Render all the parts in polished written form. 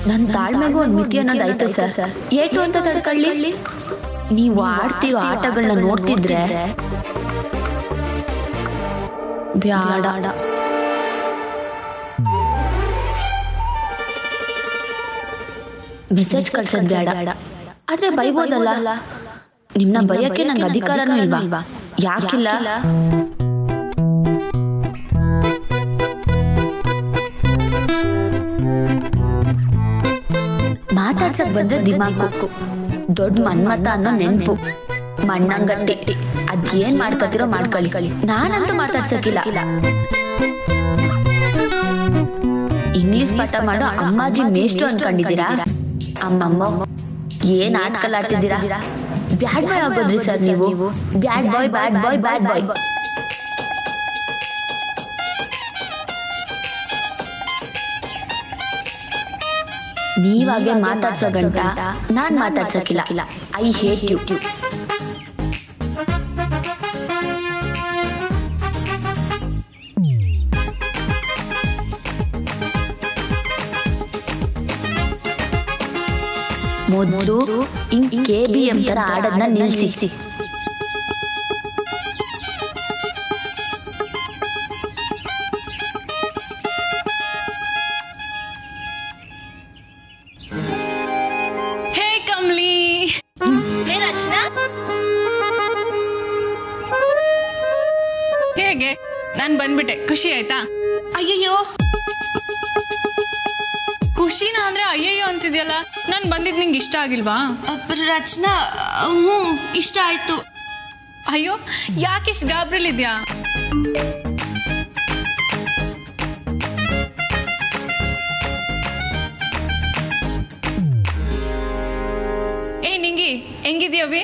ನನ್ನ ತಾಳ್ಮೆಗೂ ಒಂದು ಮಿತಿ ಅನ್ನೋದು ಐತೆ ಸರ್. ಏಟು ಅಂತ ತಡ್ಕೊಳ್ಳಿ. ನೀವು ಆಡ್ತಿರೋ ಆಟಗಳನ್ನ ನೋಡ್ತಿದ್ರೆ ಬ್ಯಾಡ. ಮೆಸೇಜ್ ಕಳ್ಸೋದು ಬೇಡ, ಆದ್ರೆ ಬೈಬೋದಲ್ಲ. ನಿಮ್ನ ಬಯಕ್ಕೆ ನಂಗೆ ಅಧಿಕಾರನೂ ಇಲ್ವಾ? ಯಾಕಿಲ್ಲ? ಮಾತಾಡ್ಸಕ್ ಬಂದ್ರೆ ದಿಮಾಕು, ದೊಡ್ಡ ಮನ್ಮತ ಅನ್ನೋ ನೆನ್ಪು, ಮಣ್ಣಂಗಟ್ಟಿ. ಅದೇನ್ ಮಾಡ್ಕೊತಿರೋ ಮಾಡ್ಕೊಳ್ಳಿ. ನಾನಂತೂ ಮಾತಾಡ್ಸಕ್ಕಿಲ್ಲ. ಇಂಗ್ಲಿಷ್ ಪಾಠ ಮಾಡೋ ಅಮ್ಮಾಜಿ ಮೇಷ್ಟ್ರು ಅನ್ಕೊಂಡಿದ್ದೀರಾ? ಅಮ್ಮಮ್ಮ ಏನ್ ಆಡ್ಕಲಾಡ್ತಿದ್ದೀರಾ? ಬ್ಯಾಡ್ ಬಾಯ್ ಆಗೋದ್ರಿ ಸರ್ ನೀವು. ಬ್ಯಾಡ್ ಬಾಯ್, ಬ್ಯಾಡ್ ಬಾಯ್, ಬ್ಯಾಡ್ ಬಾಯ್. ನೀವಾಗೆ ಮಾತಾಡ್ಸೋ ಗಂಟ ನಾನ್ ಮಾತಾಡ್ಸಕ್ಕಿಲ್ಲ. I hate you. ಮೊದಲು KBM ತರ ಆಡೋದನ್ನ ನಿಲ್ಸಿ. ಹೇ ಕಮಲಿ. ಹೇ ರಚನಾ. ಹೇಗೆ? ನಾನು ಬಂದ್ಬಿಟ್ಟೆ. ಖುಷಿ ಆಯ್ತಾ? ಅಯ್ಯಯ್ಯೋ, ಖುಷಿನಾ ಅಂದ್ರೆ ಅಯ್ಯಯ್ಯೋ ಅಂತಿದ್ಯಲ್ಲ. ನಾನು ಬಂದಿದ್ದು ನಿಂಗೆ ಇಷ್ಟ ಆಗಿಲ್ವಾ? ರಚನಾ, ಇಷ್ಟ ಆಯ್ತು. ಅಯ್ಯೋ, ಯಾಕಿಷ್ಟು ಗಾಬ್ರಿಲಿದ್ಯಾ? ಏ ನಿಂಗಿ, ಹೆಂಗಿದ್ಯವಿ?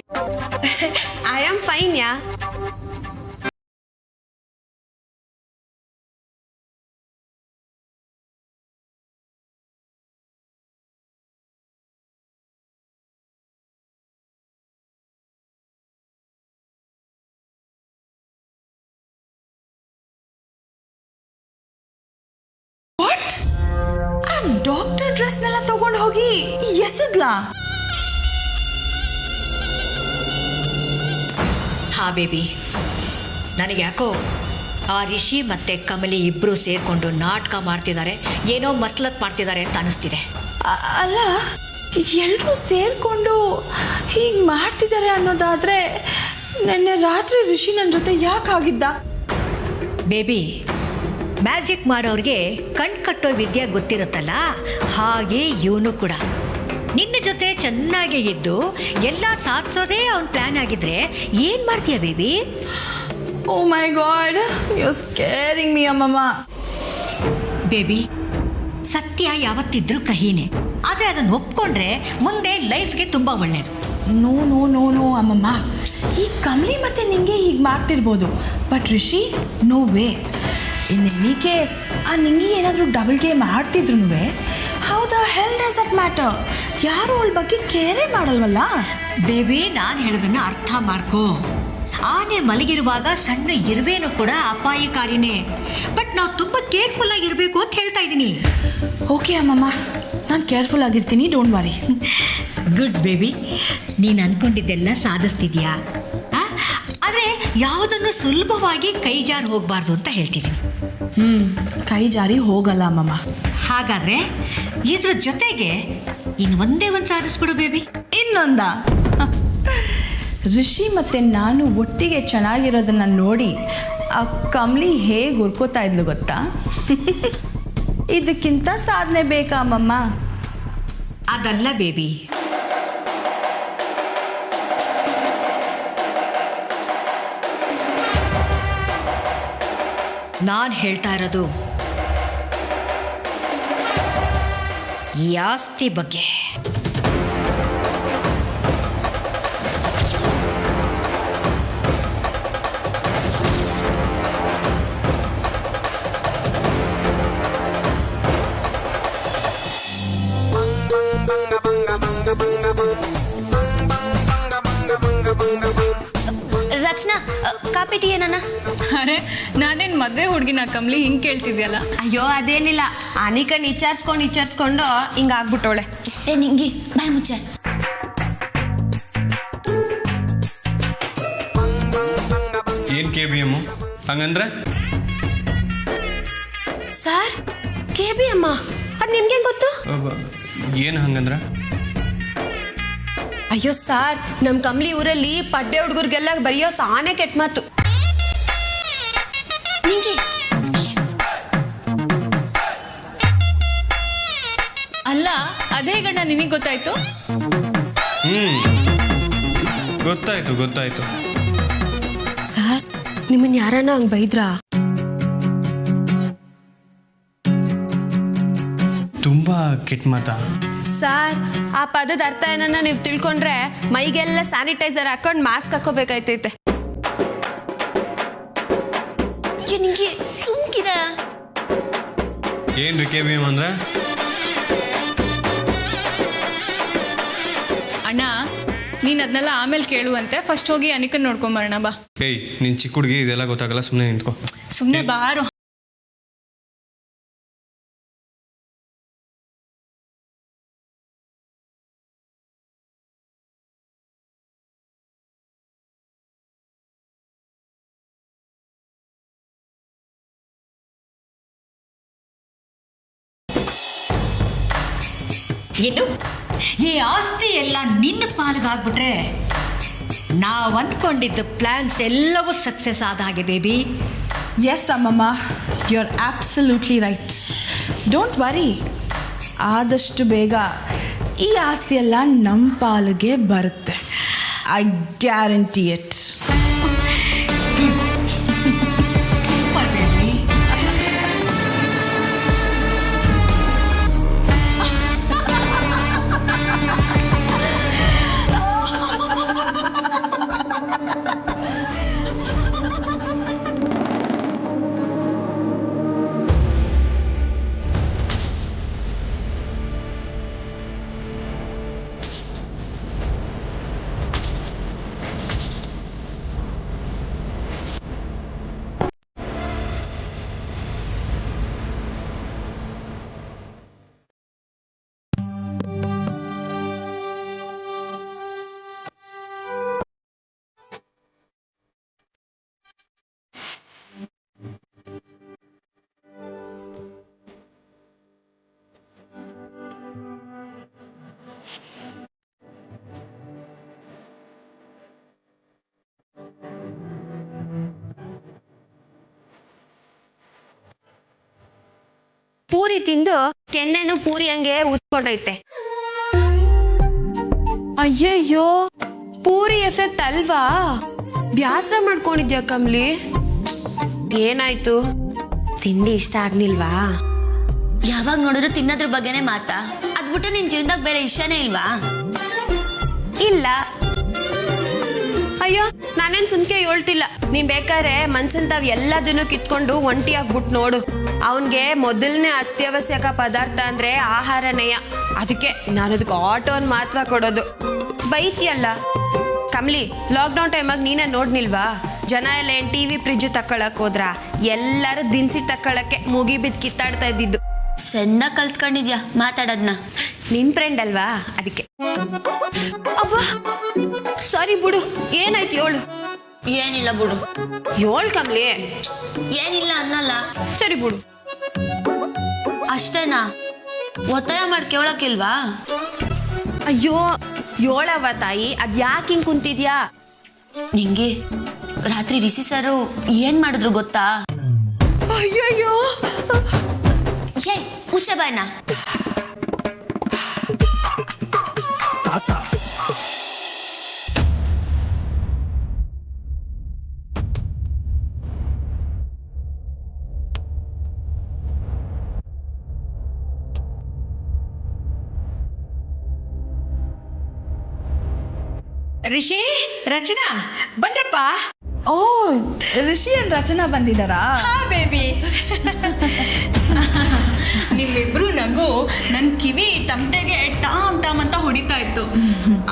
ಐ ಆಮ್ ಫೈನ್ ಯಾ. ಡಾಕ್ಟರ್ ಡ್ರೆಸ್ನೆಲ್ಲ ತಗೊಂಡು ಹೋಗಿ ಎಸದ್ಲಾ? ಹಾ ಬೇಬಿ, ನನಗೆ ಯಾಕೋ ಆ ರಿಷಿ ಮತ್ತು ಕಮಲಿ ಇಬ್ಬರು ಸೇರಿಕೊಂಡು ನಾಟಕ ಮಾಡ್ತಿದ್ದಾರೆ, ಏನೋ ಮಸ್ಲತ್ ಮಾಡ್ತಿದ್ದಾರೆ ಅಂತ ಅನಿಸ್ತಿದೆ. ಅಲ್ಲ, ಎಲ್ಲರೂ ಸೇರಿಕೊಂಡು ಹೀಗೆ ಮಾಡ್ತಿದ್ದಾರೆ ಅನ್ನೋದಾದರೆ ನೆನ್ನೆ ರಾತ್ರಿ ರಿಷಿ ನನ್ನ ಜೊತೆ ಯಾಕೆ ಆಗಿದ್ದ? ಬೇಬಿ, ಮ್ಯಾಜಿಕ್ ಮಾಡೋರಿಗೆ ಕಣ್ ಕಟ್ಟೋ ವಿದ್ಯೆ ಗೊತ್ತಿರುತ್ತಲ್ಲ, ಹಾಗೆ ಇವನು ಕೂಡ ನಿನ್ನ ಜೊತೆ ಚೆನ್ನಾಗಿ ಇದ್ದು ಎಲ್ಲ ಸಾಧಿಸೋದೇ ಅವನ ಪ್ಲಾನ್ ಆಗಿದ್ರೆ ಏನು ಮಾಡ್ತೀಯ baby? Oh my god, you scaring me ಅಮ್ಮಮ್ಮ. ಬೇಬಿ, ಸತ್ಯ ಯಾವತ್ತಿದ್ರೂ ಕಹಿನೇ, ಆದರೆ ಅದನ್ನು ಒಪ್ಕೊಂಡ್ರೆ ಮುಂದೆ ಲೈಫ್ಗೆ ತುಂಬ ಒಳ್ಳೆಯದು. ನೋ ನೋ ನೋ ನೋ ಅಮ್ಮಮ್ಮ, ಈ ಕಮಲಿ ಮತ್ತೆ ನಿಂಗೆ ಹೀಗೆ ಮಾಡ್ತಿರ್ಬೋದು, but Rishi no way. In any case ಆ ನಿಂಗೆ ಏನಾದರೂ ಡಬಲ್ ಗೇಮ್ ಆಡ್ತಿದ್ರು how the hell does that matter? ಯಾರು ಅವಳ ಬಗ್ಗೆ ಕೇರೇ ಮಾಡಲ್ವಲ್ಲ. ಬೇಬಿ, ನಾನು ಹೇಳೋದನ್ನ ಅರ್ಥ ಮಾಡ್ಕೋ. ಆನೆ ಮಲಗಿರುವಾಗ ಸಣ್ಣ ಇರುವೆನೂ ಕೂಡ ಅಪಾಯಕಾರಿನೇ, ಬಟ್ ನಾವು ತುಂಬ ಕೇರ್ಫುಲ್ ಆಗಿರಬೇಕು ಅಂತ ಹೇಳ್ತಾ ಇದ್ದೀನಿ. ಓಕೆ ಅಮ್ಮಮ್ಮ, ನಾನು ಕೇರ್ಫುಲ್ ಆಗಿರ್ತೀನಿ, ಡೋಂಟ್ ವರಿ. ಗುಡ್ ಬೇಬಿ, ನೀನು ಅಂದ್ಕೊಂಡಿದ್ದೆಲ್ಲ ಸಾಧಿಸ್ತಿದ್ಯಾ? ಆದರೆ ಯಾವುದನ್ನು ಸುಲಭವಾಗಿ ಕೈ ಜಾರಿ ಹೋಗಬಾರ್ದು ಅಂತ ಹೇಳ್ತಿದ್ದೀನಿ. ಕೈ ಜಾರಿ ಹೋಗಲ್ಲ ಅಮ್ಮಮ್ಮ. ಹಾಗಾದರೆ ಇದ್ರ ಜೊತೆಗೆ ಇನ್ನು ಒಂದೇ ಒಂದು ಸಾಧಿಸ್ಬಿಡು ಬೇಬಿ. ಇನ್ನೊಂದ? ರಿಷಿ ಮತ್ತು ನಾನು ಒಟ್ಟಿಗೆ ಚೆನ್ನಾಗಿರೋದನ್ನು ನೋಡಿ ಆ ಕಮಲಿ ಹೇಗೆ ಹುರ್ಕೋತಾ ಇದ್ಲು ಗೊತ್ತಾ? ಇದಕ್ಕಿಂತ ಸಾಧನೆ ಬೇಕಾ ಅಮ್ಮಮ್ಮ? ಅದಲ್ಲ ಬೇಬಿ, ನಾನು ಹೇಳ್ತಾ ಇರೋದು ಈ ಆಸ್ತಿ ಬಗ್ಗೆ. ರಚನಾ, ಕಾಪಿ ಟೀ ಏನನ್ನ? ಅರೆ ನಾನೇನು ಮದುವೆ ಹುಡುಗಿನ ಕಮ್ಲಿ ಹಿಂಗೆ ಕೇಳ್ತಿದ್ಯಲ್ಲ. ಅಯ್ಯೋ ಅದೇನಿಲ್ಲ, ಅನಿಕನ್ ವಿಚಾರಿಸ್ಕೊಂಡು ಹಿಂಗಾಗ್ಬಿಟ್ಟವಳೆ. ಏ ನಿಂಗಿ ಬಾಯ್ ಮುಚ್ಚೆ. ಏನ್ KBM ಹಂಗಂದ್ರೆ? ಸರ್ KBM ಅದು ನಿಮ್ಗೆ ಗೊತ್ತು? ಏನು ಹಂಗಂದ್ರೆ? ಅಯ್ಯೋ ಸರ್, ನಮ್ಮ ಕಮ್ಲಿ ಊರಲ್ಲಿ ಪಡ್ಡೆ ಹುಡುಗರಿಗೆಲ್ಲ ಬರೆಯೋ ಸಾನೆ ಕೆಟ್ಟ ಮಾತು. ನಿಂಗೆ ಅಲ್ಲ ಅದೇ ಗಂಡ ನಿನಗೆ ಗೊತ್ತಾಯ್ತು? ಗೊತ್ತಾಯ್ತು. ಸರ್ ನಿಮ್ಮನ್ನ ಯಾರನ್ನ ಹಂಗೆ ಬೈದ್ರಾ? ತುಂಬಾ ಕೆಟ್ಟ ಮಾತಾ? ಸರ್ ಆ ಪದದ ಅರ್ಥ ಏನನ್ನ ನೀವು ತಿಳ್ಕೊಂಡ್ರೆ ಮೈಗೆಲ್ಲ ಸ್ಯಾನಿಟೈಸರ್ ಹಾಕೊಂಡು ಮಾಸ್ಕ್ ಹಾಕೋಬೇಕಾಯ್ತೈತೆ. ನಿಂಗೆ ಸುಮ್ಕಿರ. ಏನ್ರಿ KBM ಅಂದ್ರೆ? ಅಣ್ಣ ನೀನು ಅದನ್ನೆಲ್ಲ ಆಮೇಲೆ ಕೇಳುವಂತೆ, ಫಸ್ಟ್ ಹೋಗಿ ಅನಿಕನ್ ನೋಡ್ಕೊಂಬರೋಣ ಬಾ. ಏಯ್ ನಿನ್ ಚಿಕ್ಕ ಹುಡುಗಿ ಇದೆಲ್ಲ ಗೊತ್ತಾಗಲ್ಲ, ಸುಮ್ಮನೆ ನಿಂತ್ಕೋ. ಸುಮ್ಮನೆ ಬಾರೋ. ಏನು ಈ ಆಸ್ತಿ ಎಲ್ಲ ನಿನ್ನ ಪಾಲ್ಗಾಗ್ಬಿಟ್ರೆ ನಾವು ಅಂದ್ಕೊಂಡಿದ್ದು ಪ್ಲಾನ್ಸ್ ಎಲ್ಲವೂ ಸಕ್ಸಸ್ ಆದ ಹಾಗೆ ಬೇಬಿ. ಎಸ್ ಅಮ್ಮಮ್ಮ, you are absolutely right. Don't worry, ಆದಷ್ಟು ಬೇಗ ಈ ಆಸ್ತಿ ಎಲ್ಲ ನಮ್ಮ ಪಾಲಿಗೆ ಬರುತ್ತೆ. I guarantee it. ಪೂರಿ ತಿಂದು ಕೆನ್ನೆನು ಪೂರಿ ಹಂಗೆ ಉತ್ಕೊಂಡೈತೆ. ಅಯ್ಯಯ್ಯೋ, ಪೂರಿ ಎಫೆಕ್ಟ್ ಅಲ್ವಾ? ಬ್ಯಾಸರ ಮಾಡ್ಕೊಂಡಿದ್ಯಾ ಕಮ್ಲಿ? ಏನಾಯ್ತು? ತಿಂಡಿ ಇಷ್ಟ ಆಗ್ನಿಲ್ವಾ? ಯಾವಾಗ ನೋಡಿದ್ರು ತಿನ್ನೋದ್ರ ಬಗ್ಗೆನೇ ಮಾತಾ? ಅದ್ಬಿಟ್ಟು ನಿನ್ ಜೀವನದಾಗ ಬೇರೆ ಇಷ್ಟನೇ ಇಲ್ವಾ? ಇಲ್ಲ. ಅಯ್ಯೋ ನಾನೇನ್ ಸುಮ್ಕೆ ಹೇಳ್ತಿಲ್ಲ. ನೀನ್ ಬೇಕಾದ್ರೆ ಮನ್ಸಂತಾವ್ ಎಲ್ಲದನ್ನು ಕಿತ್ಕೊಂಡು ಒಂಟಿ ಆಗ್ಬಿಟ್ಟು ನೋಡು. ಅವನ್ಗೆ ಮೊದಲನೇ ಅತ್ಯವಶ್ಯಕ ಪದಾರ್ಥ ಅಂದ್ರೆ ಆಹಾರನೇಯ. ಅದಕ್ಕೆ ನಾನು ಅದಕ್ಕೆ ಆಟೋನ್ ಮಹತ್ವ ಕೊಡೋದು. ಬೈತಿಯಲ್ಲ ಕಮ್ಲಿ, ಲಾಕ್ಡೌನ್ ಟೈಮಾಗ ನೀನೇ ನೋಡ್ನಿಲ್ವಾ? ಜನ ಎಲ್ಲ ಏನ್ TV ಫ್ರಿಜ್ ತಕ್ಕೊಳಕ್ ಹೋದ್ರ? ಎಲ್ಲರೂ ದಿನಸಿ ತಕ್ಕೊಳಕ್ಕೆ ಮುಗಿ ಬಿದ್ದು ಕಿತ್ತಾಡ್ತಾ ಇದ್ದಿದ್ದು. ಸಣ್ಣ ಕಲ್ತ್ಕೊಂಡಿದ್ಯಾ ಮಾತಾಡೋದ್ನ. ನಿನ್ ಫ್ರೆಂಡ್ ಅಲ್ವಾ, ಅದಕ್ಕೆ. ಅಬ್ಬಾ ಸಾರಿ ಬಿಡು. ಏನಾಯ್ತು ಹೇಳು. ಏನಿಲ್ಲ ಬಿಡು. ಹೇಳು ಕಮ್ಲಿ. ಏನಿಲ್ಲ ಅನ್ನಲ್ಲ. ಸರಿ ಬಿಡು. ಅಷ್ಟೇನಾ? ಒತ್ತಾಯ ಮಾಡಿ ಕೇಳಕ್ಕಿಲ್ವಾ? ಅಯ್ಯೋ ಹೇಳವ ತಾಯಿ, ಅದ್ ಯಾಕೆ ಹಿಂಗ್ ಕುಂತಿದ್ಯಾ? ನಿಂಗೆ ರಾತ್ರಿ ರಿಸಿ ಸರು ಏನ್ ಮಾಡಿದ್ರು ಗೊತ್ತಾ? ಅಯ್ಯಯ್ಯೋ, ಏ ಮುಚ್ಚೆ ಬಾಯ್ನ. ರಿಷಿ, ರಚನಾ ಬಂದ್ರಪ್ಪ. ಓ, ರಿಷಿ ಅಂಡ್ ರಚನಾ ಬಂದಿದ್ದಾರಾ? ಹಾ ಬೇಬಿ. ನಿಮ್ಮಿಬ್ರು ನಗು ನನ್ನ ಕಿವಿ ತಮಟೆಗೆ ಟಾಮ್ ಟಾಮ್ ಅಂತ ಹೊಡಿತಾ ಇತ್ತು.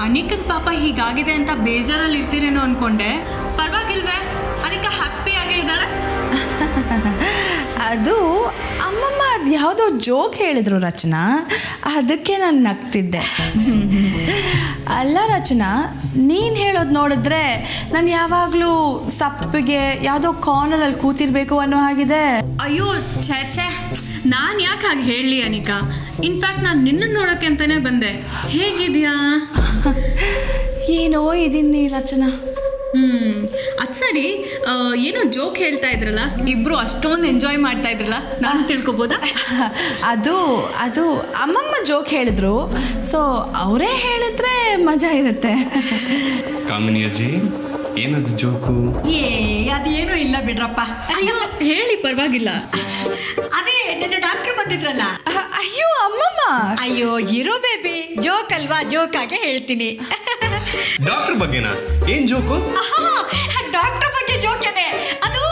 ಅನಿಕನ್ ಪಾಪ ಹೀಗಾಗಿದೆ ಅಂತ ಬೇಜಾರಲ್ಲಿ ಇರ್ತೀರೇನೋ ಅನ್ಕೊಂಡೆ. ಪರವಾಗಿಲ್ವೇ, ಅನಿಕ ಹ್ಯಾಪಿಯಾಗೇ ಮಾಡ್ತಿದ್ದಾಳೆ? ಅದು ಅಮ್ಮಮ್ಮ ಅದು ಯಾವುದೋ ಜೋಕ್ ಹೇಳಿದ್ರು ರಚನಾ, ಅದಕ್ಕೆ ನಾನು ನಗ್ತಿದ್ದೆ. ಅಲ್ಲ ರಚನಾ, ನೀನು ಹೇಳೋದು ನೋಡಿದ್ರೆ ನಾನು ಯಾವಾಗಲೂ ಸಪ್ಪಿಗೆ ಯಾವುದೋ ಕಾರ್ನರಲ್ಲಿ ಕೂತಿರ್ಬೇಕು ಅನ್ನೋ ಹಾಗಿದೆ. ಅಯ್ಯೋ ಛೇ, ನಾನು ಯಾಕೆ ಹಾಗೆ ಹೇಳಲಿ ಅನಿಕಾ? ಇನ್ಫ್ಯಾಕ್ಟ್ ನಾನು ನಿನ್ನನ್ನು ನೋಡೋಕ್ಕೆ ಅಂತಾನೆ ಬಂದೆ. ಹೇಗಿದ್ಯಾ? ಏನೋ ಇದೀನಿ ರಚನಾ. ಅದು ಸರಿ, ಏನೋ ಜೋಕ್ ಹೇಳ್ತಾ ಇದ್ರಲ್ಲ, ಇಬ್ರು ಅಷ್ಟೊಂದು ಎಂಜಾಯ್ ಮಾಡ್ತಾ ಇದ್ರಲ್ಲ, ನಾನು ತಿಳ್ಕೊಬೋದಾ? ಅದು ಅಮ್ಮಮ್ಮ ಜೋಕ್ ಹೇಳಿದ್ರು, ಸೊ ಅವರೇ ಹೇಳಿದ್ರೆ ಮಜಾ ಇರುತ್ತೆ. ಕಾಮಿನಿ ಅಜ್ಜಿ, ಏನದು ಜೋಕು? ಅದೇನೂ ಇಲ್ಲ ಬಿಡ್ರಪ್ಪ. ಅಯ್ಯೋ ಹೇಳಿ, ಪರವಾಗಿಲ್ಲ. ಅದೇ ನನ್ನ ಡಾಕ್ಟರ್ ಬಂದಿದ್ರಲ್ಲ. ಅಯ್ಯೋ ಅಮ್ಮಮ್ಮ, ಅಯ್ಯೋ ಇರೋ ಬೇಬಿ, ಜೋಕ್ ಅಲ್ವಾ, ಜೋಕಾಗೆ ಹೇಳ್ತೀನಿ. ಡಾಕ್ಟರ್ ಬಗ್ಗೆನಾ? ಏನ್ ಜೋಕು? ಡಾಕ್ಟರ್ ಬಗ್ಗೆ ಜೋಕೇನೆ ಅದು.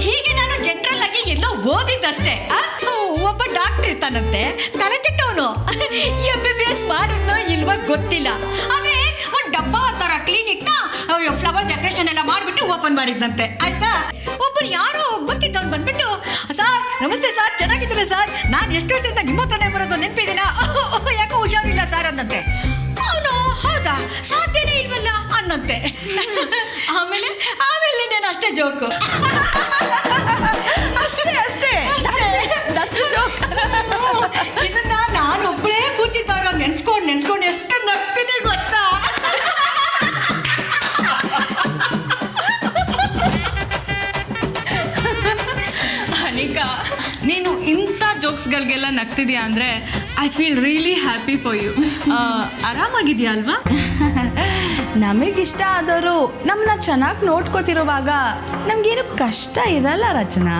ಹೀಗೆ ನಾನು ಜನರಲ್ ಆಗಿ ಎಲ್ಲೋ ಓದಿದ್ದಷ್ಟೇ. ಒಬ್ಬ ಡಾಕ್ಟರ್ ಇರ್ತಾನಂತೆ, ತಲೆ ಕೆಟ್ಟವನು. MBBS ಮಾಡಿದ್ನೋ ಇಲ್ವಾ ಗೊತ್ತಿಲ್ಲ, ಆದ್ರೆ ಒಂದು ಡಬ್ಬ ತರ ಕ್ಲಿನಿಕ್ನ ಫ್ಲವರ್ ಡೆಕೋರೇಷನ್ ಎಲ್ಲ ಮಾಡಿಬಿಟ್ಟು ಓಪನ್ ಮಾಡಿದ್ದಂತೆ. ಆಯ್ತಾ, ಒಬ್ಬ ಯಾರೋ ಗೊತ್ತಿದ್ದವ್ನು ಬಂದ್ಬಿಟ್ಟು, ಸರ್ ನಮಸ್ತೆ ಸರ್, ಚೆನ್ನಾಗಿದ್ದೀರಾ ಸರ್, ನಾನು ಎಷ್ಟು ವರ್ಷದಿಂದ ನಿಮ್ಮ ಹತ್ರನೇ ಬರೋದು, ನೆನಪಿದ್ದೀನಾ? ಯಾಕೋ ಹುಷಾರಿಲ್ಲ ಸರ್ ಅಂದಂತೆ. ಅವನು ಹೌದಾ, ಸಾಧ್ಯನೇ ಇಲ್ವಲ್ಲ ಅನ್ನಂತೆ. ಆಮೇಲೆ ನಾನು ಅಷ್ಟೇ ಜೋಕು. ಅಷ್ಟೇ ಜೋಕ್. ಇದನ್ನ ನಾನು ಒಬ್ಬಳೇ ಕೂತಿದ್ದಾಗ ನೆನ್ಸ್ಕೊಂಡು ಎಷ್ಟು ನಗ್ತೀನಿ ಗೊತ್ತಾ? ಅನಿಕಾ, ನೀನು ಇಂಥ ಜೋಕ್ಸ್ಗಳಿಗೆಲ್ಲ ನಗ್ತಿದ್ಯಾ ಅಂದರೆ I feel really happy for you. ಆರಾಮಾಗಿದೆಯಾ ಅಲ್ವಾ? ನಮಗಿಷ್ಟ ಆದವರು ನಮ್ಮನ್ನ ಚೆನ್ನಾಗಿ ನೋಡ್ಕೋತಿರುವಾಗ ನಮಗೇನು ಕಷ್ಟ ಇರಲ್ಲ ರಚನಾ.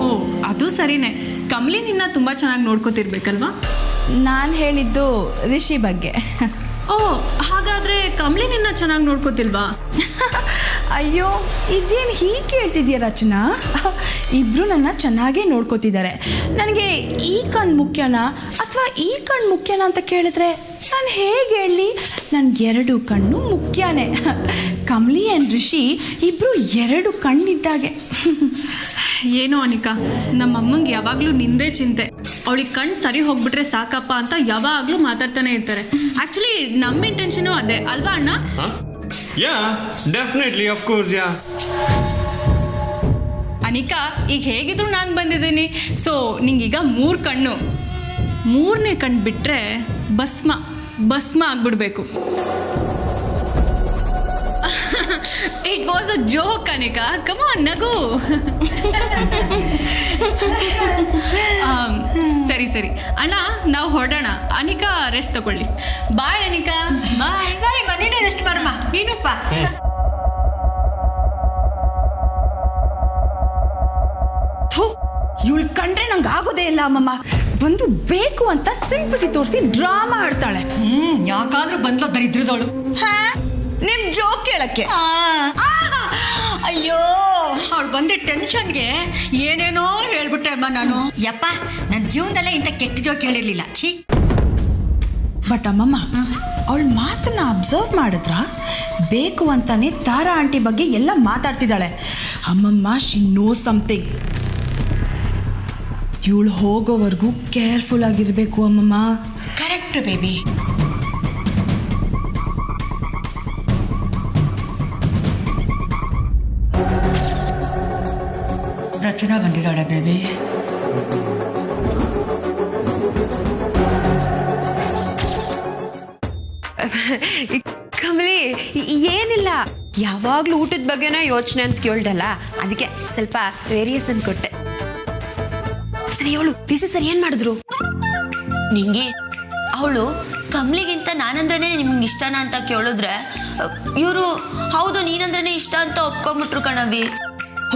ಓ ಅದು ಸರಿನೇ. ಕಮಲಿ ನಿನ್ನ ತುಂಬ ಚೆನ್ನಾಗಿ ನೋಡ್ಕೋತಿರ್ಬೇಕಲ್ವಾ? ನಾನು ಹೇಳಿದ್ದು ರಿಷಿ ಬಗ್ಗೆ. ಓ ಹಾಗಾದರೆ ಕಮಲಿ ನಿನ್ನ ಚೆನ್ನಾಗಿ ನೋಡ್ಕೋತಿಲ್ವಾ? ಅಯ್ಯೋ, ಇದೇನು ಹೀಗೆ ಕೇಳ್ತಿದ್ಯಾ ರಚನಾ? ಇಬ್ಬರು ನನ್ನ ಚೆನ್ನಾಗೇ ನೋಡ್ಕೋತಿದ್ದಾರೆ. ನನಗೆ ಈ ಕಣ್ಣು ಮುಖ್ಯನಾ ಅಥವಾ ಈ ಕಣ್ಣು ಮುಖ್ಯನಾ ಅಂತ ಕೇಳಿದ್ರೆ ನಾನು ಹೇಗೆ ಹೇಳಲಿ? ನನಗೆ 2 ಕಣ್ಣು ಮುಖ್ಯನೇ. ಕಮಲಿ ಆ್ಯಂಡ್ ರಿಷಿ ಇಬ್ಬರು 2 ಕಣ್ಣಿದ್ದಾಗೆ. ಏನೋ ಅನಿಕಾ, ನಮ್ಮಮ್ಮಂಗೆ ಯಾವಾಗಲೂ ನಿಂದೇ ಚಿಂತೆ. ಅವಳಿಗೆ ಕಣ್ಣು ಸರಿ ಹೋಗ್ಬಿಟ್ರೆ ಸಾಕಪ್ಪ ಅಂತ ಯಾವಾಗಲೂ ಮಾತಾಡ್ತಾನೆ ಇರ್ತಾರೆ. ಆ್ಯಕ್ಚುಲಿ ನಮ್ಮ ಇಂಟೆನ್ಷನು ಅದೇ ಅಲ್ವಾ ಅಣ್ಣ? ಯಾ ಡೆಫಿನೆಟ್ಲಿ, ಆಫ್ ಕೋರ್ಸ್, ಯಾ. ಅನಿಕಾ, ಈಗ ಹೇಗಿದ್ರು ನಾನು ಬಂದಿದ್ದೀನಿ. ಸೊ ನಿಂಗೀಗ 3 ಕಣ್ಣು, 3ನೇ ಕಣ್ಣು ಬಿಟ್ಟರೆ ಭಸ್ಮ ಆಗ್ಬಿಡ್ಬೇಕು. It was a joke Anika, come on ನಗು. ಸರಿ ಅಣ್ಣ, ನಾವು ಹೊರಡೋಣ. ಅನಿಕಾ ರೆಸ್ಟ್ ತಗೊಳ್ಳಿ. ಬಾಯ್ ಅನಿಕಾ. ಬಾಯ್. ಮನೇನೆ ರೆಸ್ಟ್ ಮಾಡಮ್ಮ ನೀನಪ್ಪ. ಇವಳು ಕಂಡ್ರೆ ನಂಗೆ ಆಗೋದೇ ಇಲ್ಲ ಅಮ್ಮಮ್ಮ. ಬಂದು ಬೇಕು ಅಂತ ಸಿಂಪತಿ ತೋರಿಸಿ ಡ್ರಾಮಾ ಆಡ್ತಾಳೆ. ಯಾಕಾದ್ರೂ ಬಂದ್ಲೋ ದರಿದ್ರದವಳು. ನಿಮ್ ಜೋಕ್ ಕೇಳಕ್ಕೆ. ಅಯ್ಯೋ, ಅವಳು ಬಂದಿದ್ದ ಟೆನ್ಷನ್ಗೆ ಏನೇನೋ ಹೇಳ್ಬಿಟ್ಟೆ ಅಮ್ಮ ನಾನು. ಯಪ್ಪ, ನನ್ನ ಜೀವನದಲ್ಲೇ ಇಂಥ ಕೆಟ್ಟ ಜೋಕ್ ಹೇಳಿರ್ಲಿಲ್ಲ. ಛೀ. ಬಟ್ ಅಮ್ಮಮ್ಮ, ಅವಳ ಮಾತನ್ನ ಅಬ್ಸರ್ವ್ ಮಾಡಿದ್ರ ಬೇಕು ಅಂತಾನೆ ತಾರಾ ಆಂಟಿ ಬಗ್ಗೆ ಎಲ್ಲ ಮಾತಾಡ್ತಿದ್ದಾಳೆ. ಅಮ್ಮಮ್ಮ, ಶಿ ನೋ ಸಮಥಿಂಗ್. ಇವಳು ಹೋಗೋವರೆಗೂ ಕೇರ್ಫುಲ್ ಆಗಿರ್ಬೇಕು ಅಮ್ಮಮ್ಮ. Correct baby. ರಚನಾ ಬಂದಿದ್ದಾಳೆ ಬೇಬಿ. ಕಮಲಿ, ಏನಿಲ್ಲ, ಯಾವಾಗಲೂ ಊಟದ ಬಗ್ಗೆನೇ ಯೋಚನೆ ಅಂತ ಕೇಳ್ದಲ್ಲ, ಅದಕ್ಕೆ ಸ್ವಲ್ಪ ವೇರಿಯೇಷನ್ ಕೊಟ್ಟೆ. ಸರಿ, ಅವಳು ರಿಸಿ ಸರ್ ಏನು ಮಾಡಿದ್ರು? ನಿಂಗೆ ಅವಳು ಕಮಲಿಗಿಂತ ನಾನಂದ್ರೇ ನಿಮ್ಗೆ ಇಷ್ಟನಾ ಅಂತ ಕೇಳಿದ್ರೆ ಇವರು ಹೌದು ನೀನಂದ್ರೇ ಇಷ್ಟ ಅಂತ ಒಪ್ಕೊಂಬಿಟ್ರು ಕಣವಿ.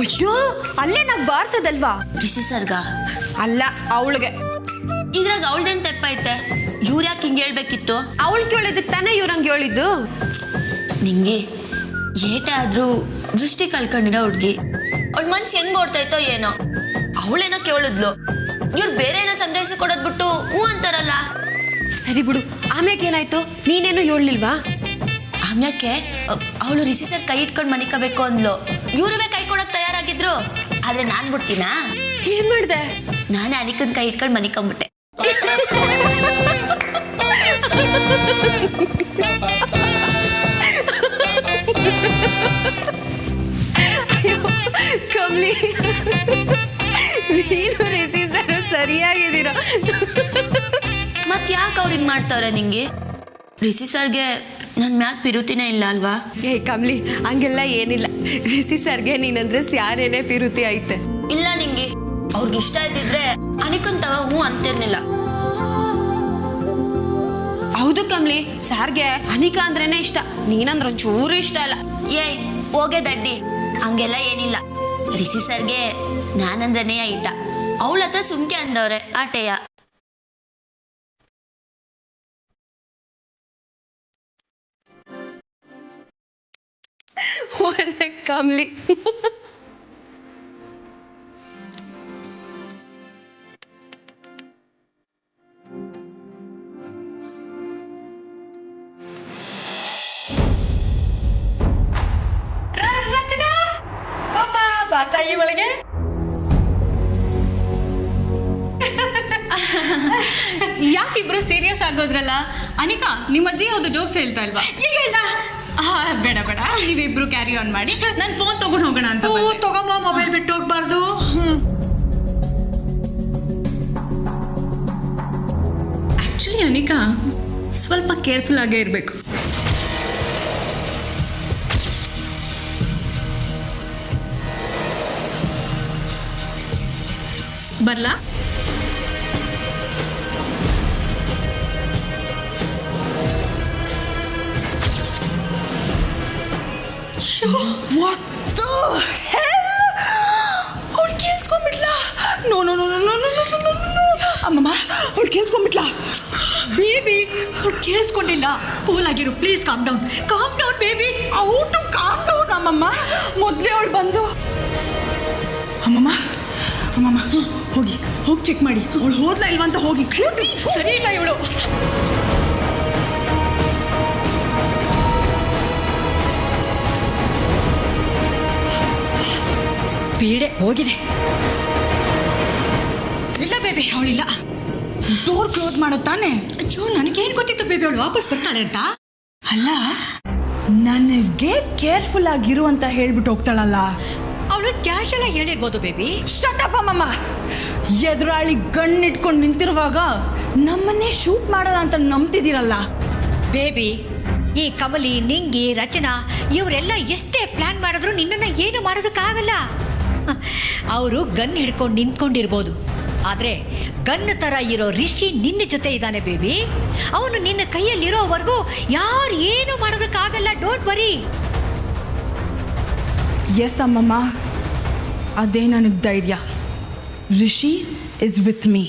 ಅಯ್ಯೋ, ಅಲ್ಲೇ ನಾವು ಬಾರ್ಸೋದಲ್ವಾ? ರಿಸಿ ಸರ್ಗ ಅಲ್ಲ, ಅವಳಿಗೆ. ಇದ್ರಾಗ ಅವಳ್ದೇನು ತೆಪ್ಪೈತೆ? ಇವ್ರು ಯಾಕೆ ಹಿಂಗೆ ಹೇಳ್ಬೇಕಿತ್ತು? ಅವಳು ಕೇಳಿದಕ್ಕೆ ತಾನೇ ಇವ್ರಂಗೆ ಹೇಳಿದ್ದು. ನಿಂಗೆ ಏಟೆ ಆದ್ರೂ ದೃಷ್ಟಿ ಕಳ್ಕೊಂಡಿರೋ ಹುಡ್ಗಿ, ಅವಳ ಮನ್ಸು ಹೆಂಗ್ ಓಡ್ತಾಯ್ತೋ ಏನೋ. ಅವಳೇನೋ ಕೇಳಿದ್ಲು, ಇವ್ರು ಬೇರೆ ಏನೋ ಸಂದೇಶ ಕೊಡೋದ್ ಬಿಟ್ಟು ಹ್ಞೂ ಅಂತಾರಲ್ಲ. ಸರಿ ಬಿಡು, ಆಮ್ಯಾಕೆ ಏನಾಯ್ತು? ನೀನೇನು ಹೇಳಲಿಲ್ವಾ? ಆಮ್ಯಾಕೆ ಅವಳು ರಿಸಿ ಸರ್ ಕೈ ಇಟ್ಕೊಂಡು ಮನಿಕಬೇಕು ಅಂದ್ಲು. ಇವ್ರುವೇ ಕೈ ಕೊಡೋಕೆ ತಯಾರಾಗಿದ್ರು. ಆದ್ರೆ ನಾನ್ ಬಿಡ್ತೀನಾ? ಏನ್ ಮಾಡ್ದೆ? ನಾನೇ ಅನಿಕನ್ ಕೈ ಇಟ್ಕೊಂಡು ಮನಿಕೊಂಬಿಟ್ಟೆ. ಕಮ್ಲಿ, ನೀನು ರಿಷಿ ಸರ್ ಸರಿಯಾಗಿದ್ದೀರ. ಮತ್ ಯಾಕೆ ಅವ್ರಿಗೆ ಮಾಡ್ತಾವ್ರೆ ನಿಂಗೆ? ರಿಷಿ ಸರ್ಗೆ ನನ್ ಮ್ಯಾಕ್ ಪಿರುತಿನೇ ಇಲ್ಲ ಅಲ್ವಾ? ಏ ಕಮ್ಲಿ, ಹಂಗೆಲ್ಲ ಏನಿಲ್ಲ. ರಿಷಿ ಸರ್ಗೆ ನೀನಂದ್ರೆ ಸ್ಯಾನೇನೆ ಪಿರುತಿ ಐತೆ. ಇಲ್ಲ ನಿಂಗೆ ಅವ್ರಿಗೆ ಇಷ್ಟ ಇದ್ದಿದ್ರೆ ಅನಿಕಂತವ ಹೂ ಅಂತಿರ್ಲಿಲ್ಲ. ಹೌದು ಕಮ್ಲಿ, ಸಾರ್ಗೆ ಅನಿಕಾ ಅಂದ್ರೇನೆ ಇಷ್ಟ. ನೀನಂದ್ರೆ ಒಂಚೂರು ಇಷ್ಟ ಅಲ್ಲ. ಏಯ್ ಹೋಗೆ ದಡ್ಡಿ, ಹಂಗೆಲ್ಲ ಏನಿಲ್ಲ. ರಿಷಿ ಸರ್ಗೆ ನಾನಂದ್ರನೇ ಇಷ್ಟ. ಅವಳ ಹತ್ರ ಸುಮ್ಕೆ ಅಂದವ್ರೆ ಆಟೆಯ. ಒಳ್ಳೆ ಕಮ್ಲಿ. ತಾಯಿ ಒಳಗೆ ಯಾಕಿಬ್ರು ಸೀರಿಯಸ್ ಆಗೋದ್ರಲ್ಲ? ಅನಿಕಾ, ನಿಮ್ಮ ಅಜ್ಜಿ ಯಾವ್ದು ಜೋಕ್ಸ್ ಹೇಳ್ತಾ ಇಲ್ವಾ? ಬೇಡ ಬೇಡ, ನೀವಿಬ್ರು ಕ್ಯಾರಿ ಆನ್ ಮಾಡಿ. ನಾನು ಫೋನ್ ತಗೊಂಡು ಹೋಗೋಣ ಅಂತ. ತಗೊಂಬ, ಮೊಬೈಲ್ ಬಿಟ್ಟು ಹೋಗ್ಬಾರ್ದು. ಆಕ್ಚುಲಿ ಅನಿಕಾ ಸ್ವಲ್ಪ ಕೇರ್ಫುಲ್ ಆಗೇ ಇರಬೇಕು. ಬರ್ಲಾ? What the hell? ಅವ್ಳು ಕೇಳಿಸ್ಕೊಂಡ್ಬಿಟ್ಲಾ? No no no no no no no no no. ಅಮ್ಮಮ್ಮ, ಅವ್ಳು ಕೇಳಿಸ್ಕೊಂಡ್ಬಿಟ್ಲಾ? ಬೇಬಿ, ಅವ್ರು ಕೇಳಿಸ್ಕೊಂಡಿಲ್ಲ. ಕೂಲ್ ಆಗಿರು, ಪ್ಲೀಸ್. Calm down baby. ಔಟು ಕಾಮ್ ಡೌನ್ ಅಮ್ಮಮ್ಮ. ಮೊದಲೇ ಅವಳು ಬಂದು ಅಮ್ಮಮ್ಮ ಅಮ್ಮಮ್ಮ ಹೋಗಿ ಚೆಕ್ ಮಾಡಿ. ಅವಳು ಹೋದ್ಲಾ ಇಲ್ವಾ ಅಂತ ಹೋಗಿ. ಸರಿ ಇಲ್ಲ ಇವಳು. ಪೀಡೆ ಹೋಗಿದೆ. ಇಲ್ಲ ಬೇಬಿ, ಅವಳಿಲ್ಲ. ಡೋರ್ ಕ್ಲೋಸ್ ಮಾಡೋ ತಾನೆ? ಅಯ್ಯೋ, ನನಗೇನು ಗೊತ್ತಿತ್ತು ಬೇಬಿ ಅವಳು ವಾಪಸ್ ಬರ್ತಾಳೆ ಅಂತ. ಅಲ್ಲ, ನನಗೆ ಕೇರ್ಫುಲ್ ಆಗಿರು ಅಂತ ಹೇಳ್ಬಿಟ್ಟು ಹೋಗ್ತಾಳಲ್ಲ. ಅವಳು ಕ್ಯಾಶುಯಲ್ ಆಗಿ ಹೇಳಿರ್ಬೋದು ಬೇಬಿ. ಶಟಪ್ ಅಮ್ಮಮ್ಮ. ಎದುರಾಳಿ ಗಣ್ಣಿಟ್ಕೊಂಡು ನಿಂತಿರುವಾಗ ನಮ್ಮನ್ನೇ ಶೂಟ್ ಮಾಡಲ್ಲ ಅಂತ ನಂಬ್ತಿದ್ದೀರಲ್ಲ ಬೇಬಿ. ಈ ಕಮಲಿ, ನಿಂಗಿ, ರಚನಾ ಇವರೆಲ್ಲ ಎಷ್ಟೇ ಪ್ಲಾನ್ ಮಾಡಿದ್ರು ನಿನ್ನನ್ನು ಏನು ಮಾಡೋದಕ್ಕಾಗಲ್ಲ. ಅವರು ಗನ್ ಹಿಡ್ಕೊಂಡು ನಿಂತ್ಕೊಂಡಿರ್ಬೋದು, ಆದರೆ ಗನ್ ಥರ ಇರೋ ರಿಷಿ ನಿನ್ನ ಜೊತೆ ಇದ್ದಾನೆ ಬೇಬಿ. ಅವನು ನಿನ್ನ ಕೈಯಲ್ಲಿರೋವರೆಗೂ ಯಾರು ಏನು ಮಾಡೋದಕ್ಕಾಗಲ್ಲ. Don't worry. ಎಸ್ ಅಮ್ಮಮ್ಮ, ಅದೇ ನನಗೆ ಧೈರ್ಯ. Rishi is with me.